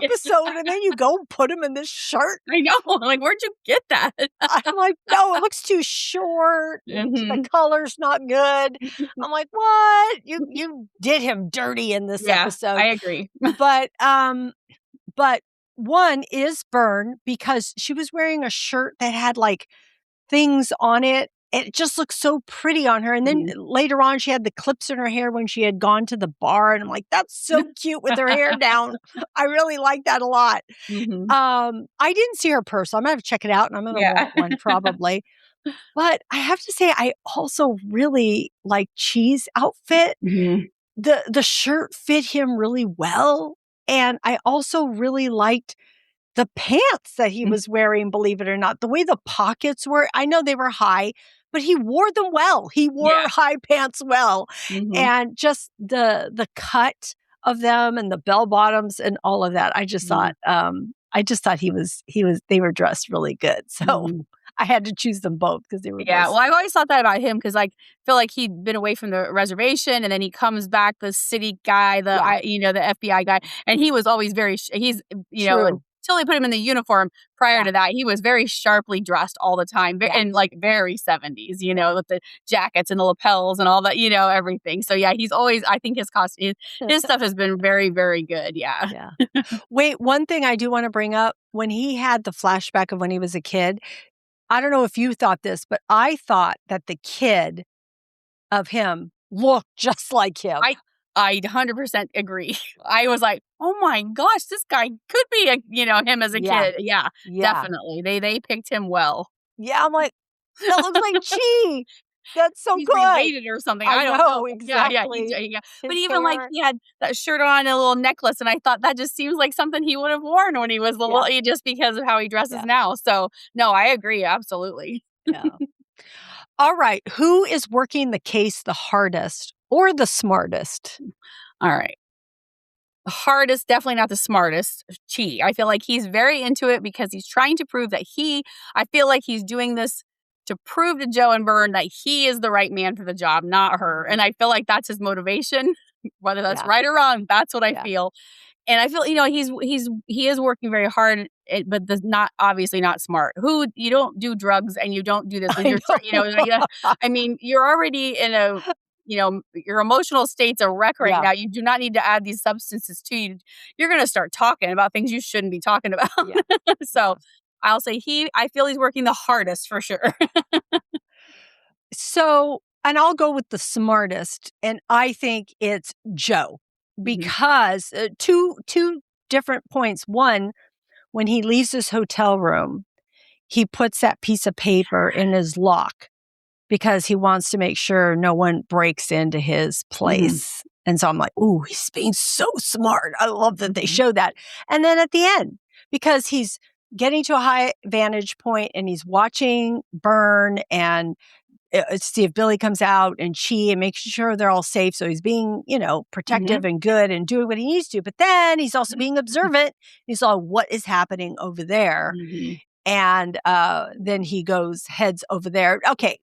episode, and then you go and put him in this shirt. I know, like, "Where'd you get that?" I'm like, no, it looks too short. The Mhm. color's not good. I'm like, what? You did him dirty in this Yeah, episode. I agree. But but one is Bern because she was wearing a shirt that had like things on it. It just looked so pretty on her. And then Mhm. later on, she had the clips in her hair when she had gone to the bar. And I'm like, that's so cute with her hair down. I really like that a lot. Mhm. I didn't see her purse. So I'm gonna have to check it out and I'm gonna Yeah. want one probably. But I have to say, I also really like Chee's outfit. Mhm. The shirt fit him really well. And I also really liked the pants that he Mm. was wearing, believe it or not, the way the pockets were, I know they were high, but he wore them well. He wore Yeah. high pants well. Mhm. And just the cut of them and the bell bottoms and all of that. Mhm. I just thought they were dressed really good. So Mhm. I had to choose them both because they were Yeah, both well, I've always thought that about him because, like, feel like he'd been away from the reservation, and then he comes back, the city guy, yeah, the FBI guy, and he was always very true. until they put him in the uniform. Prior Yeah. to that, he was very sharply dressed all the time, Yeah. and, like, very '70s, Yeah. with the jackets and the lapels and all that, everything. So, yeah, he's always I think his costume his stuff has been very, very good, yeah. Yeah. Wait, one thing I do want to bring up when he had the flashback of when he was a kid, I don't know if you thought this, but I thought that the kid of him look just like him. I 100% agree. I was like, oh my gosh, this guy could be him as a kid. Yeah, definitely. They picked him well. Yeah, I'm like, that looks like Chee. That's so He's good. related or something. I I don't know. know, exactly. Yeah. But His even like hair. he had that shirt on and a little necklace, and I thought that just seems like something he would have worn when he was little, just because of how he dresses Yeah. now. So no, I agree absolutely. Yeah. All right. Who is working the case the hardest or the smartest? All right. The hardest, definitely not the smartest. Chee. I feel like he's very into it because he's trying to prove that I feel like he's doing this to prove to Joe and Bern that he is the right man for the job, not her. And I feel like that's his motivation, whether that's right or wrong. That's what I feel. And I feel, he is working very hard, but not obviously not smart. You don't do drugs and you don't do this when you're, I mean, you're already in your emotional state's a wreck right now. You do not need to add these substances to you. You're going to start talking about things you shouldn't be talking about. So I'll say I feel he's working the hardest for sure. So, and I'll go with the smartest, and I think it's Joe because two different points. One, when he leaves his hotel room, he puts that piece of paper in his lock because he wants to make sure no one breaks into his place. And so I'm like, ooh, he's being so smart. I love that they show that. And then at the end, because he's getting to a high vantage point and he's watching Bern and see if Billy comes out and Chee and making sure they're all safe. So he's being, protective and good and doing what he needs to. But then he's also being observant. He's all, what is happening over there? And then he heads over there. Okay.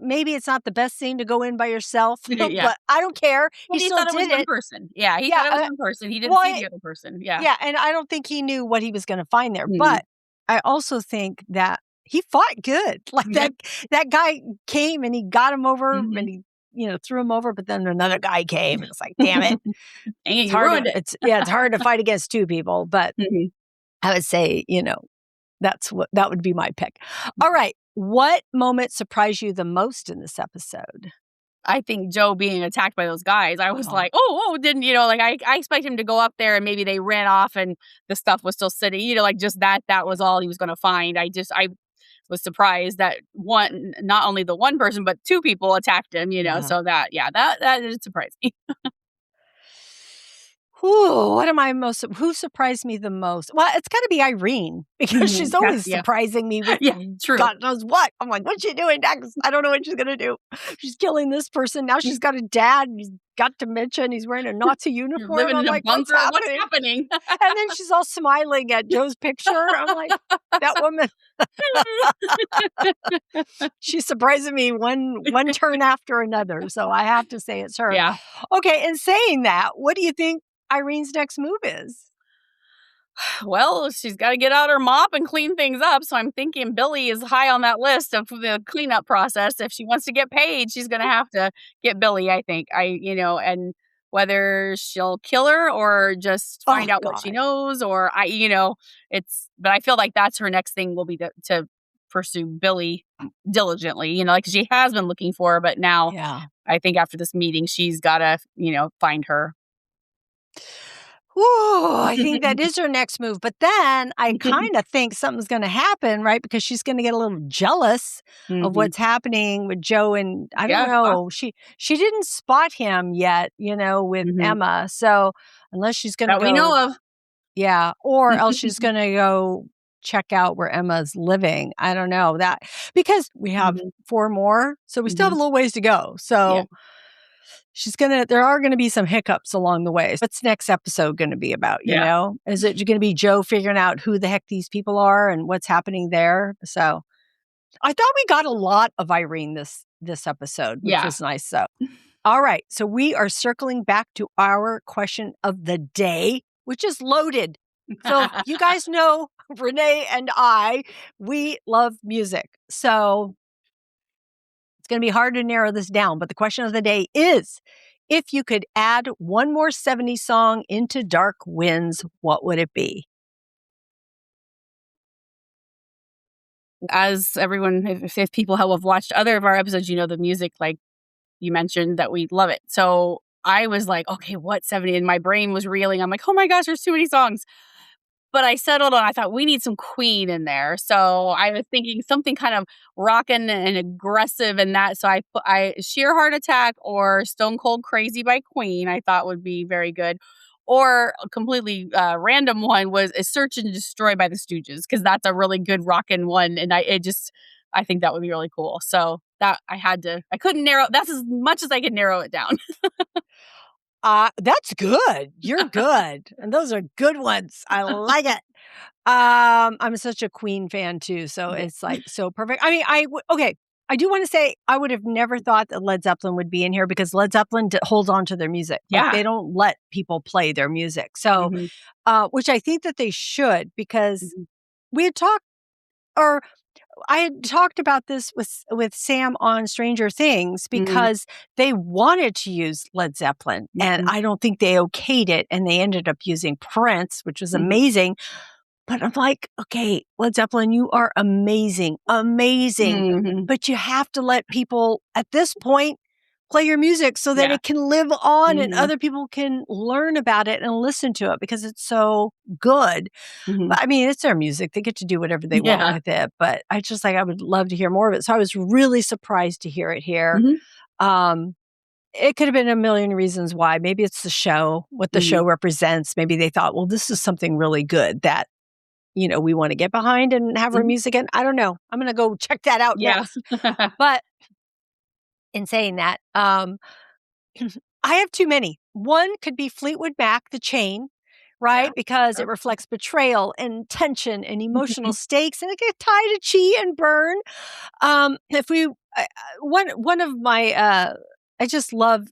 Maybe it's not the best scene to go in by yourself, but I don't care. Well, he thought it was one person. Yeah, he thought it was one person. He didn't see the other person. Yeah. Yeah, and I don't think he knew what he was going to find there. But I also think that he fought good. Like that guy came and he got him over and he, threw him over. But then another guy came and it's like, damn it. It's hard. It's hard to fight against two people. But I would say, that would be my pick. All right. What moment surprised you the most in this episode? I think Joe being attacked by those guys. I was like, didn't, I expect him to go up there and maybe they ran off and the stuff was still sitting, like just that was all he was going to find. I was surprised that not only the one person, but two people attacked him, so that did surprise me. Who surprised me the most? Well, it's got to be Irene because she's always surprising me with true. God knows what. I'm like, what's she doing next? I don't know what she's going to do. She's killing this person. Now she's got a dad. He's got dementia. He's wearing a Nazi uniform. Living I'm in like, a bunker. What's happening? And then she's all smiling at Joe's picture. I'm like, that woman. She's surprising me one turn after another. So I have to say it's her. Yeah. Okay. And saying that, what do you think Irene's next move is? Well, she's got to get out her mop and clean things up. So I'm thinking Billy is high on that list of the cleanup process. If she wants to get paid, she's going to have to get Billy, I think. And whether she'll kill her or just find out what she knows but I feel like that's her next thing will be to pursue Billy diligently, like she has been looking for her, but now I think after this meeting, she's got to, find her. Whoa, I think that is her next move. But then I kind of think something's going to happen, right? Because she's going to get a little jealous of what's happening with Joe. And I don't know. She didn't spot him yet, with Emma. So unless she's going to go. We know of. Yeah. Or else she's going to go check out where Emma's living. I don't know that because we have 4 more. So we still have a little ways to go. So. Yeah. There are going to be some hiccups along the way. What's next episode going to be about, you know? Is it going to be Joe figuring out who the heck these people are and what's happening there? So I thought we got a lot of Irene this episode, which was nice. So, all right. So we are circling back to our question of the day, which is loaded. So you guys know Renee and we love music. So going to be hard to narrow this down, but the question of the day is, if you could add one more 70s song into Dark Winds, what would it be? As everyone, if people have watched other of our episodes, the music, like you mentioned that we love it. So I was like, okay, what 70? And my brain was reeling. I'm like, oh my gosh, there's too many songs. But I settled on, I thought we need some Queen in there. So I was thinking something kind of rockin' and aggressive and that. So I Sheer Heart Attack or Stone Cold Crazy by Queen, I thought would be very good. Or a completely random one was a Search and Destroy by the Stooges, because that's a really good rockin' one. And I think that would be really cool. So that I couldn't narrow, that's as much as I could narrow it down. That's good. You're good. And those are good ones. I like it. I'm such a Queen fan too, so Yeah. it's like so perfect. I mean, okay. I do want to say I would have never thought that Led Zeppelin would be in here because Led Zeppelin holds on to their music. Like Yeah. they don't let people play their music. So, Mhm. which I think that they should because Mhm. we had talked or I had talked about this with Sam on Stranger Things Mhm. because they wanted to use Led Zeppelin and Mhm. I don't think they okayed it and they ended up using Prince, which was Mhm. amazing. But I'm like, okay, Led Zeppelin, you are amazing, amazing. Mhm. But you have to let people at this point play your music so that Yeah. it can live on and Mhm. other people can learn about it and listen to it because it's so good. Mhm. But I mean, it's their music. They get to do whatever they want Yeah. with it. But I just like, I would love to hear more of it. So I was really surprised to hear it here. Mhm. Um, it could have been a million reasons why. Maybe it's the show, what the Mhm. show represents. Maybe they thought, well, this is something really good that, we want to get behind and have our Mhm. music in. I don't know. I'm going to go check that out Yeah. next. But in saying that, I have too many. One could be Fleetwood Mac, The Chain, Yeah. right? Because it Sure. reflects betrayal and tension and emotional stakes, and it could tie to Chee and Bern. If we one of my I just love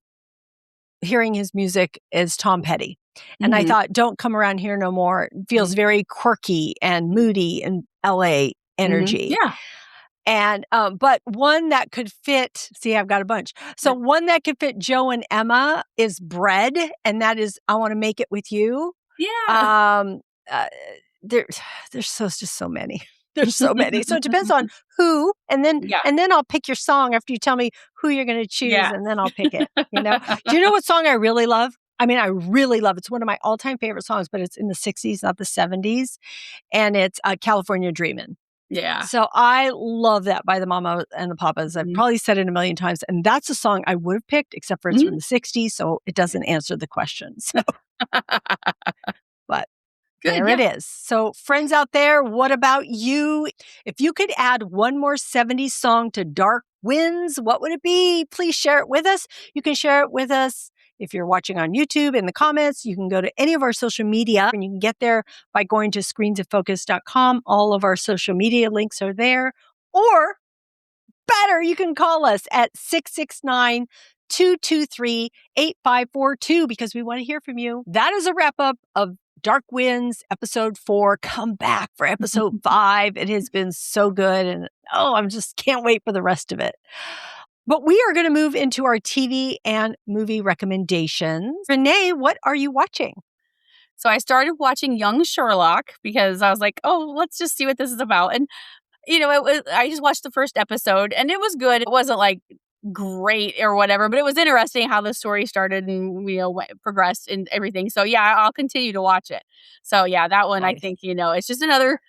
hearing his music is Tom Petty. And I Mhm. thought Don't Come Around Here No More feels Mhm. very quirky and moody and LA Mhm. energy. Yeah. And but one that could fit, see, I've got a bunch. So Yeah. one that could fit Joe and Emma is Bread, and that is I Want to Make It With You. Yeah. Um, uh, there, there's just so many. There's so many. So it depends on who, Yeah. and then I'll pick your song after you tell me who you're going to choose, Yeah. and then I'll pick it. Do you know what song I really love? I mean, I really love. It's one of my all-time favorite songs, but it's in the '60s, not the '70s, and it's California Dreamin'. Yeah. So I love that by the Mama and the Papas. I've Mhm. probably said it a million times, and that's a song I would have picked, except for it's from Mhm. the '60s, so it doesn't answer the question. So, but Good, there it yeah. is. So, friends out there, what about you? If you could add one more '70s song to Dark Winds, what would it be? Please share it with us. You can share it with us if you're watching on YouTube in the comments. You can go to any of our social media and you can get there by going to screensoffocus.com. All of our social media links are there. Or better, you can call us at 669-223-8542 because we want to hear from you. That is a wrap up of Dark Winds episode 4. Come back for episode 5. It has been so good. And I'm just can't wait for the rest of it. But we are going to move into our TV and movie recommendations. Renee, what are you watching? So I started watching Young Sherlock because I was like, "Oh, let's just see what this is about." And I just watched the first episode and it was good. It wasn't like great or whatever, but it was interesting how the story started and progressed and everything. So yeah, I'll continue to watch it. So yeah, that one I Nice. think it's just another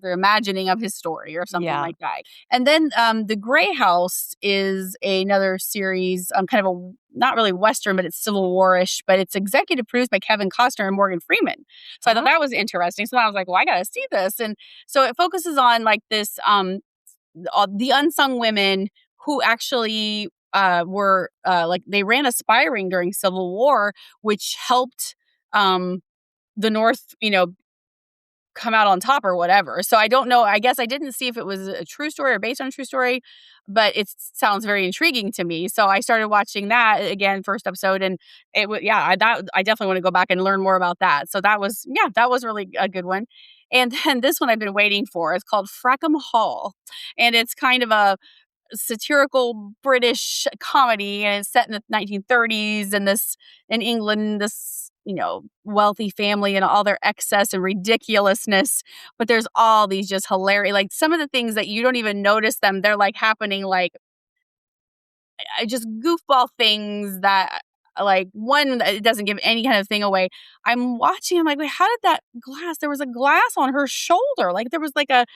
imagining of his story or something Yeah. like that. And then The Gray House is another series, kind of a not really Western, but it's Civil War-ish, but it's executive produced by Kevin Costner and Morgan Freeman. So I thought that was interesting. So I was like, well, I gotta see this. And so it focuses on like this the unsung women who actually were like they ran a spy ring during Civil War, which helped the North, come out on top or whatever. So I don't know. I guess I didn't see if it was a true story or based on a true story, but it sounds very intriguing to me. So I started watching that again, first episode, and I definitely want to go back and learn more about that. So that was really a good one. And then this one I've been waiting for. It's called Frackham Hall, and it's kind of a satirical British comedy, and it's set in the 1930s and this in England, this wealthy family and all their excess and ridiculousness. But there's all these just hilarious, like some of the things that you don't even notice them. They're like happening like just goofball things that like one that it doesn't give any kind of thing away. I'm watching, I'm like, wait, how did that glass? There was a glass on her shoulder. Like there was like a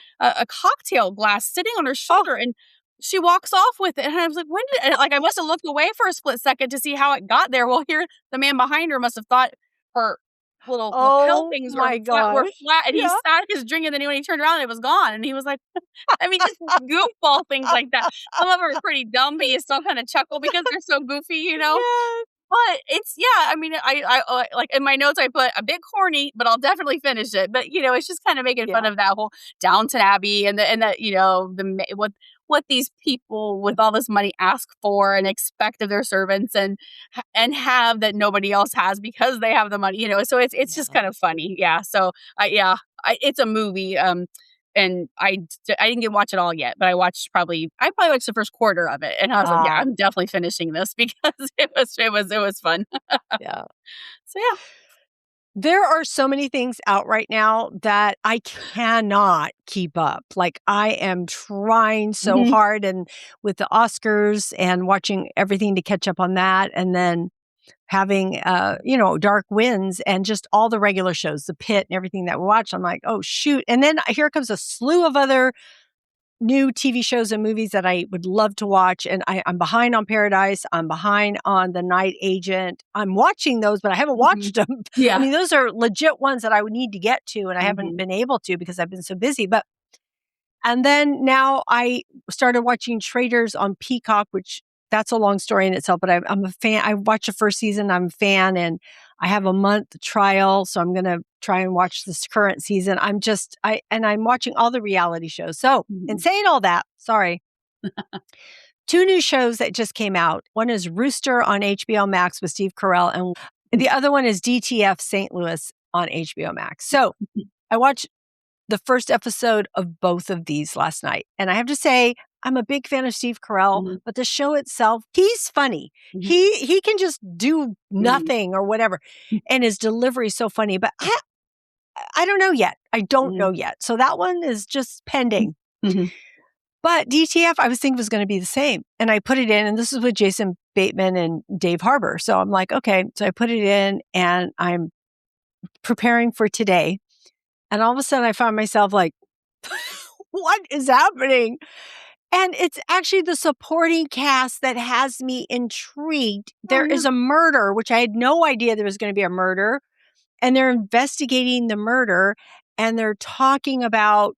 cocktail glass sitting on her shoulder and she walks off with it. And I was like, when did and, like I must have looked away for a split second to see how it got there. Well, here the man behind her must have thought her little lapel things were flat and he sat his drink and then when he turned around it was gone and he was like I mean just goofball things like that. Some of them are pretty dumb but you still kind of chuckle because they're so goofy, you know. Yes. But it's I mean I like in my notes I put a bit corny but I'll definitely finish it. But you know it's just kind of making fun of that whole Downton Abbey and that you know what these people with all this money ask for and expect of their servants and have that nobody else has because they have the money, you know. So it's just kind of funny. Yeah. So it's a movie. And I didn't get to watch it all yet, but I probably watched the first quarter of it, and I was like, yeah, I'm definitely finishing this because it was fun. Yeah. So yeah. There are so many things out right now that I cannot keep up. Like I am trying so hard and with the Oscars and watching everything to catch up on that. And then having, Dark Winds and just all the regular shows, The Pit and everything that we watch. I'm like, oh, shoot. And then here comes a slew of other new TV shows and movies that I would love to watch. And I'm behind on Paradise. I'm behind on The Night Agent. I'm watching those, but I haven't watched them. Yeah. I mean, those are legit ones that I would need to get to, and I haven't been able to because I've been so busy. And then now I started watching Traitors on Peacock, which that's a long story in itself, but I'm a fan. I watched the first season. I'm a fan and I have a month trial. So I'm going to try and watch this current season. I'm watching all the reality shows. So in saying all that, sorry, 2 new shows that just came out. One is Rooster on HBO Max with Steve Carell. And the other one is DTF St. Louis on HBO Max. So I watched the first episode of both of these last night. And I have to say, I'm a big fan of Steve Carell, but the show itself, he's funny. He can just do nothing or whatever. And his delivery is so funny. But I don't know yet. I don't know yet. So that one is just pending. But DTF, I was thinking was going to be the same. And I put it in, and this is with Jason Bateman and Dave Harbour. So I'm like, okay. So I put it in and I'm preparing for today. And all of a sudden I found myself like, what is happening? And it's actually the supporting cast that has me intrigued. There is a murder, which I had no idea there was going to be a murder. And they're investigating the murder. And they're talking about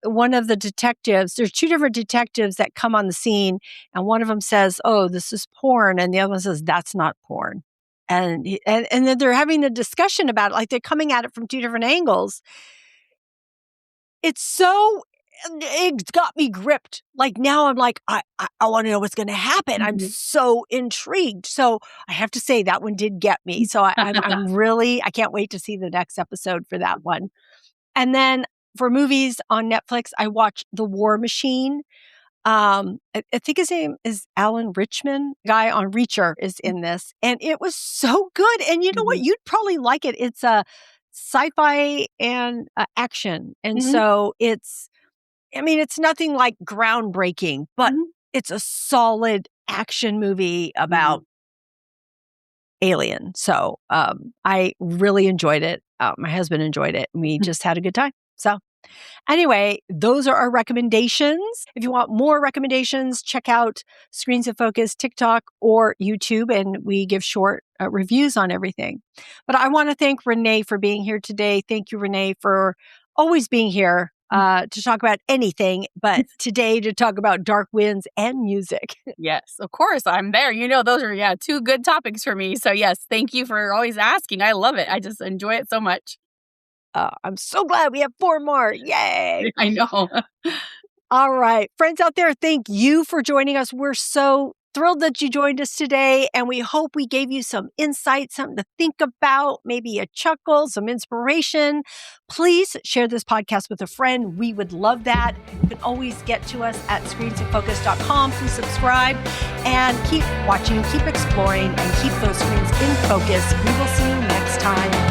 one of the detectives. There's 2 different detectives that come on the scene. And one of them says, oh, this is porn. And the other one says, that's not porn. And then they're having a discussion about it. Like they're coming at it from 2 different angles. It got me gripped. Like now I'm like, I want to know what's going to happen. I'm so intrigued. So I have to say that one did get me. So I'm really, I can't wait to see the next episode for that one. And then for movies on Netflix, I watched The War Machine. I think his name is Alan Richman. Guy on Reacher is in this. And it was so good. And you know what? You'd probably like it. It's a sci-fi and action. And so it's nothing like groundbreaking, but it's a solid action movie about alien. So I really enjoyed it. My husband enjoyed it. We just had a good time. So anyway, those are our recommendations. If you want more recommendations, check out Screens in Focus, TikTok, or YouTube, and we give short reviews on everything. But I want to thank Renee for being here today. Thank you, Renee, for always being here to talk about anything, but today to talk about Dark Winds and music. Yes, of course. I'm there. You know, those are, 2 good topics for me. So yes, thank you for always asking. I love it. I just enjoy it so much. I'm so glad we have 4 more. Yay. I know. All right. Friends out there, thank you for joining us. We're so thrilled that you joined us today, and we hope we gave you some insight, something to think about, maybe a chuckle, some inspiration. Please share this podcast with a friend. We would love that. You can always get to us at screensinfocus.com. Please subscribe and keep watching, keep exploring, and keep those screens in focus. We will see you next time.